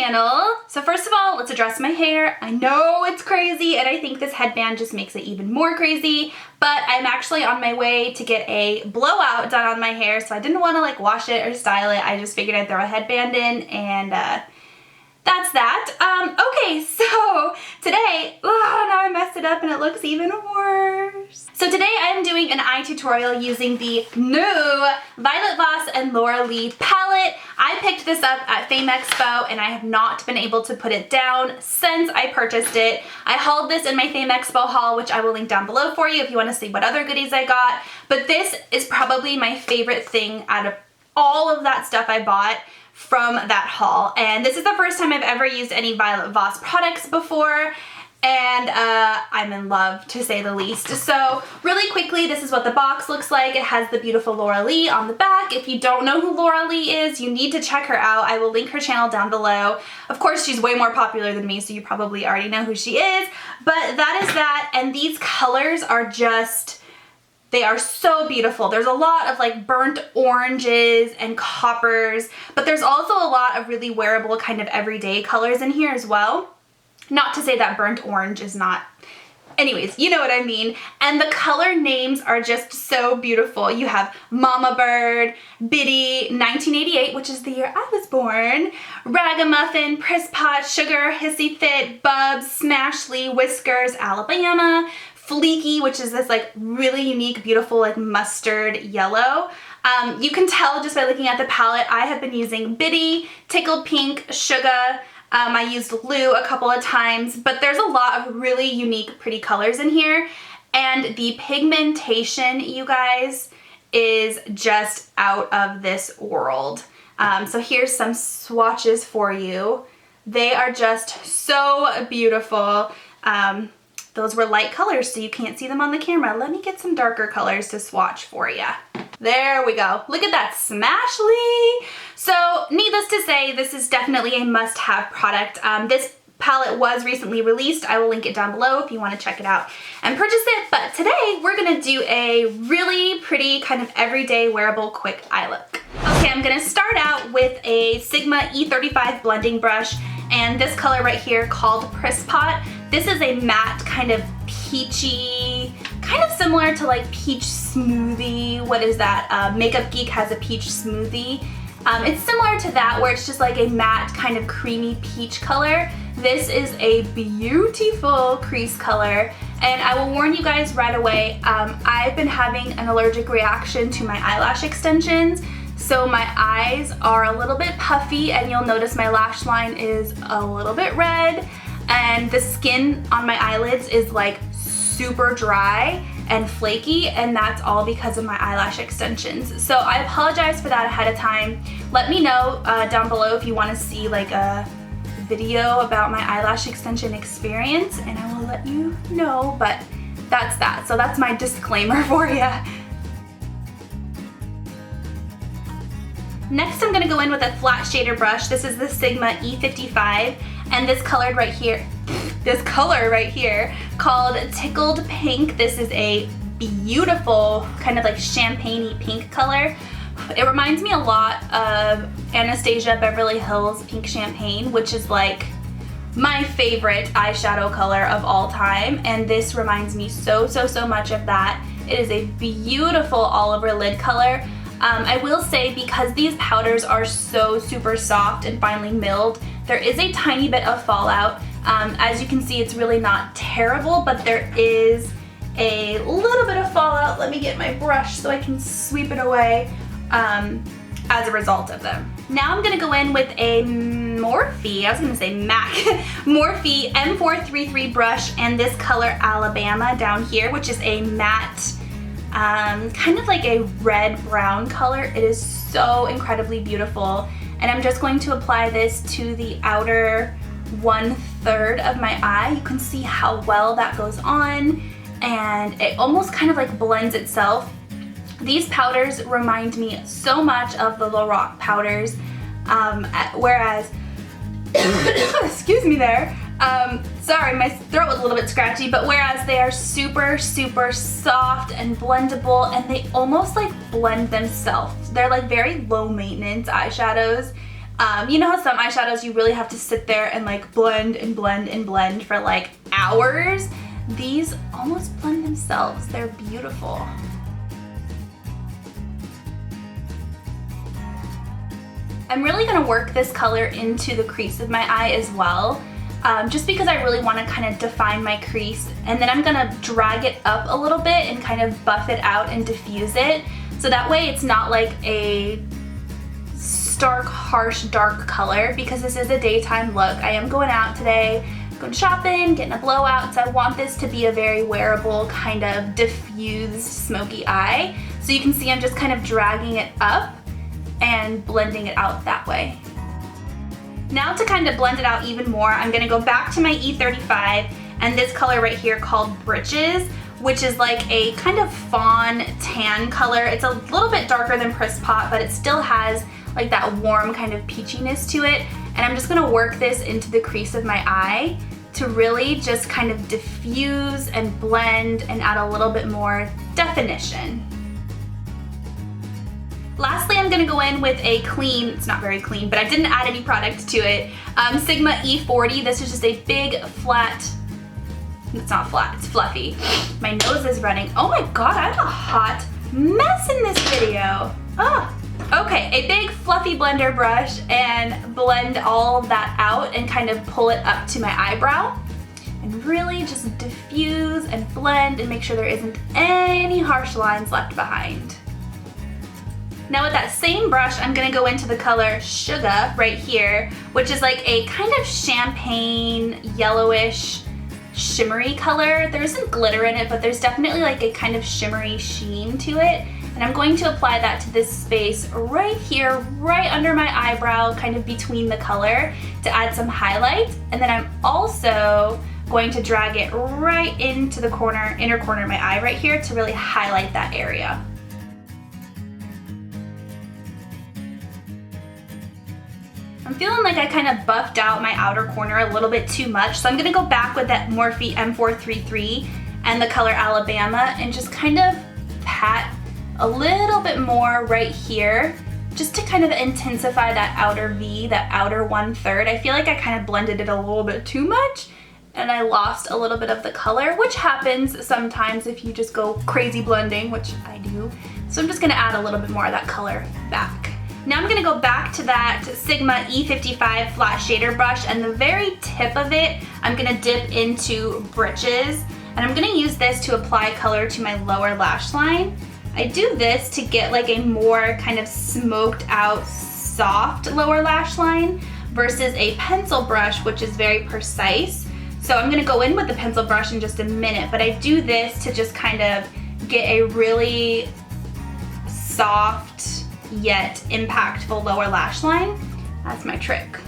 channel. So first of all, let's address my hair. I know it's crazy and I think this headband just makes it even more crazy, but I'm actually on my way to get a blowout done on my hair, so I didn't want to like wash it or style it. I just figured I'd throw a headband in, and that's that. Okay, so today, now I messed it up and it looks even worse. So today I am doing an eye tutorial using the new Violet Voss and Laura Lee palette. I picked this up at Fame Expo and I have not been able to put it down since I purchased it. I hauled this in my Fame Expo haul, which I will link down below for you if you want to see what other goodies I got. But this is probably my favorite thing out of all of that stuff I bought from that haul, and this is the first time I've ever used any Violet Voss products before, and I'm in love, to say the least. So really quickly, this is what the box looks like. It has the beautiful Laura Lee on the back. If you don't know who Laura Lee is, you need to check her out. I will link her channel down below. Of course, she's way more popular than me, so you probably already know who she is, but that is that, and these colors are just, they are so beautiful. There's a lot of like burnt oranges and coppers, but there's also a lot of really wearable kind of everyday colors in here as well. Not to say that burnt orange is not, anyways, you know what I mean. And the color names are just so beautiful. You have Mama Bird, Biddy, 1988, which is the year I was born, Ragamuffin, Priss Pot, Sugar, Hissy Fit, Bubs, Smashly, Whiskers, Alabama, Fleeky, which is this like really unique, beautiful like mustard yellow. You can tell just by looking at the palette, I have been using Biddy, Tickled Pink, Sugar. I used Lou a couple of times, but there's a lot of really unique, pretty colors in here. And the pigmentation, you guys, is just out of this world. So here's some swatches for you. They are just so beautiful. Those were light colors, so you can't see them on the camera. Let me get some darker colors to swatch for you. There we go. Look at that, Smashly. So needless to say, this is definitely a must-have product. This palette was recently released. I will link it down below if you want to check it out and purchase it. But today we're going to do a really pretty kind of everyday wearable quick eye look. Okay, I'm going to start out with a Sigma E35 blending brush, and this color right here called Priss Pot. This is a matte kind of peachy, kind of similar to like peach smoothie. What is that? Makeup Geek has a peach smoothie. It's similar to that, where it's just like a matte kind of creamy peach color. This is a beautiful crease color, and I will warn you guys right away, I've been having an allergic reaction to my eyelash extensions, so my eyes are a little bit puffy, and you'll notice my lash line is a little bit red, and the skin on my eyelids is like super dry and flaky, and that's all because of my eyelash extensions. So I apologize for that ahead of time. Let me know down below if you want to see like a video about my eyelash extension experience, and I will let you know, but that's that. So that's my disclaimer for you. Next, I'm gonna go in with a flat shader brush. This is the Sigma E55, and this color right here called Tickled Pink. This is a beautiful kind of like champagne-y pink color. It reminds me a lot of Anastasia Beverly Hills Pink Champagne, which is like my favorite eyeshadow color of all time, and this reminds me so much of that. It is a beautiful all-over lid color. I will say, because these powders are so super soft and finely milled, there is a tiny bit of fallout. As you can see, it's really not terrible, but there is a little bit of fallout. Let me get my brush so I can sweep it away as a result of them. Now I'm gonna go in with a Morphe, I was gonna say MAC, Morphe M433 brush, and this color Alabama down here, which is a matte, kind of like a red-brown color. It is so incredibly beautiful, and I'm just going to apply this to the outer 1/3 of my eye. You can see how well that goes on, and it almost kind of like blends itself. These powders remind me so much of the Lorac powders, whereas, excuse me there, sorry, my throat was a little bit scratchy, but whereas they are super soft and blendable, and they almost like blend themselves. They're like very low maintenance eyeshadows. You know how some eyeshadows you really have to sit there and like blend and blend and blend for like hours? These almost blend themselves. They're beautiful. I'm really gonna work this color into the crease of my eye as well, just because I really wanna kind of define my crease, and then I'm gonna drag it up a little bit and kind of buff it out and diffuse it, so that way it's not like a stark, harsh, dark color, because this is a daytime look. I am going out today, going shopping, getting a blowout, so I want this to be a very wearable, kind of diffused, smoky eye. So you can see I'm just kind of dragging it up and blending it out that way. Now to kind of blend it out even more, I'm gonna go back to my E35 and this color right here called Britches, which is like a kind of fawn tan color. It's a little bit darker than Press Pot, but it still has like that warm kind of peachiness to it. And I'm just gonna work this into the crease of my eye to really just kind of diffuse and blend and add a little bit more definition. Lastly, I'm gonna go in with a clean, it's not very clean, but I didn't add any product to it, Sigma E40. This is just a big flat, it's not flat, it's fluffy. My nose is running. Oh my God, I'm a hot mess in this video. Ah. Okay, a big fluffy blender brush and blend all that out and kind of pull it up to my eyebrow and really just diffuse and blend and make sure there isn't any harsh lines left behind. Now with that same brush, I'm gonna go into the color Sugar right here, which is like a kind of champagne yellowish shimmery color. There isn't glitter in it, but there's definitely like a kind of shimmery sheen to it. And I'm going to apply that to this space right here, right under my eyebrow, kind of between the color to add some highlight. And then I'm also going to drag it right into the corner, inner corner of my eye right here to really highlight that area. I'm feeling like I kind of buffed out my outer corner a little bit too much, so I'm gonna go back with that Morphe M433 and the color Alabama and just kind of pat a little bit more right here, just to kind of intensify that outer V, that outer 1/3. I feel like I kind of blended it a little bit too much and I lost a little bit of the color, which happens sometimes if you just go crazy blending, which I do. So I'm just gonna add a little bit more of that color back. Now I'm gonna go back to that Sigma E55 flat shader brush, and the very tip of it, I'm gonna dip into Britches, and I'm gonna use this to apply color to my lower lash line. I do this to get like a more kind of smoked out, soft lower lash line versus a pencil brush, which is very precise. So I'm gonna go in with the pencil brush in just a minute, but I do this to just kind of get a really soft yet impactful lower lash line. That's my trick.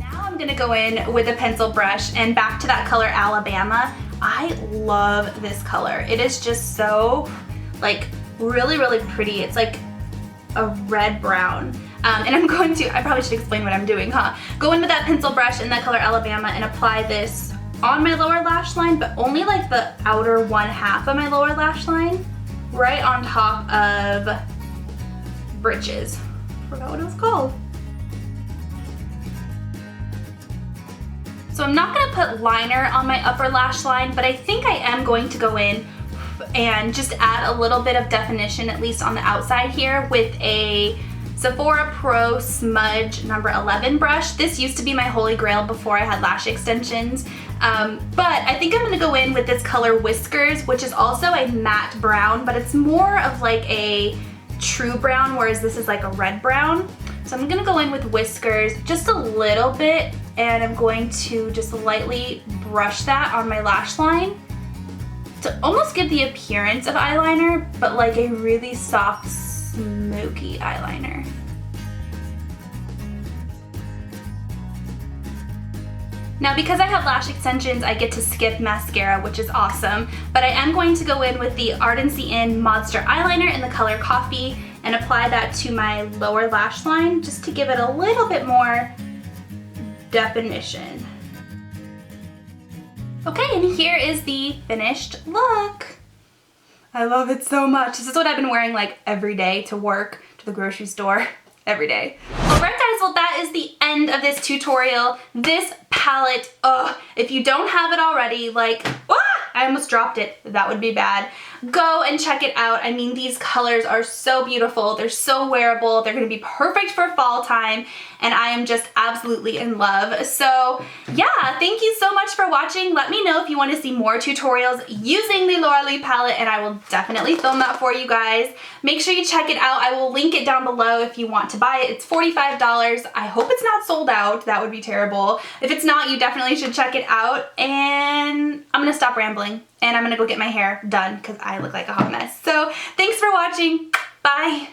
Now I'm gonna go in with a pencil brush and back to that color Alabama. I love this color. It is just so like really, really pretty. It's like a red brown. And I'm going to, I probably should explain what I'm doing, huh? Go in with that pencil brush in that color Alabama and apply this on my lower lash line, but only like the outer 1/2 of my lower lash line, right on top of Britches. Forgot what it was called. So I'm not gonna put liner on my upper lash line, but I think I am going to go in and just add a little bit of definition, at least on the outside here, with a Sephora Pro Smudge number 11 brush. This used to be my holy grail before I had lash extensions, but I think I'm gonna go in with this color Whiskers, which is also a matte brown, but it's more of like a true brown, whereas this is like a red brown. So I'm gonna go in with Whiskers just a little bit, and I'm going to just lightly brush that on my lash line to almost give the appearance of eyeliner, but like a really soft, smoky eyeliner. Now because I have lash extensions, I get to skip mascara, which is awesome, but I am going to go in with the Ardency In Monster Eyeliner in the color Coffee and apply that to my lower lash line just to give it a little bit more definition. Okay, and here is the finished look. I love it so much. This is what I've been wearing like every day to work, to the grocery store. every day. Alright guys, well that is the end of this tutorial. This palette, if you don't have it already, like, I almost dropped it. That would be bad. Go and check it out. I mean, these colors are so beautiful. They're so wearable. They're gonna be perfect for fall time, and I am just absolutely in love. So yeah, thank you so much for watching. Let me know if you want to see more tutorials using the Laura Lee palette, and I will definitely film that for you guys. Make sure you check it out. I will link it down below if you want to buy it. It's $45. I hope it's not sold out. That would be terrible. If it's not, you definitely should check it out, and I'm gonna stop rambling and I'm gonna go get my hair done because I look like a hot mess. So thanks for watching. Bye.